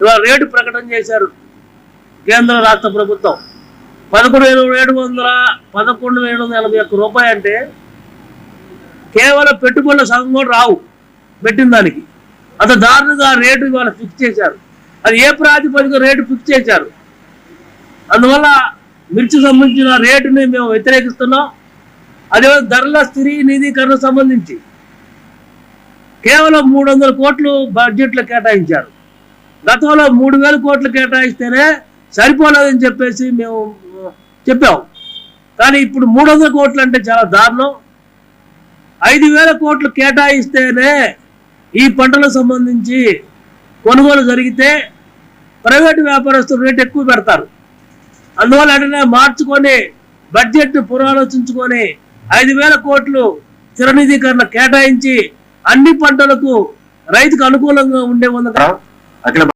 ఇలా రేటు ప్రకటన చేశారు కేంద్ర రాష్ట్ర ప్రభుత్వం. 11,781 రూపాయలు అంటే కేవలం పెట్టుబడుల సగం కూడా రావు పెట్టిన దానికి. అంత దారుణంగా రేటు ఇవాళ ఫిక్స్ చేశారు. అది ఏ ప్రాతిపదిక రేటు ఫిక్స్ చేశారు. అందువల్ల మిర్చి సంబంధించిన రేటుని మేము వ్యతిరేకిస్తున్నాం. అదే ధరల స్థిరీ నిధీకరణ సంబంధించి కేవలం 300 కోట్లు బడ్జెట్లో కేటాయించారు. గతంలో 3,000 కోట్లు కేటాయిస్తేనే సరిపోలేదని చెప్పేసి మేము చెప్పాం. కానీ ఇప్పుడు 300 కోట్లు అంటే చాలా దారుణం. 5,000 కోట్లు కేటాయిస్తేనే ఈ పంటలకు సంబంధించి కొనుగోలు జరిగితే ప్రైవేటు వ్యాపారస్తులు రేటు ఎక్కువ పెడతారు. అందువల్ల వెంటనే మార్చుకొని బడ్జెట్ పునరాలోచించుకొని 5,000 కోట్లు స్థిర నిధీకరణ కేటాయించి అన్ని పంటలకు రైతుకు అనుకూలంగా ఉండే విధంగా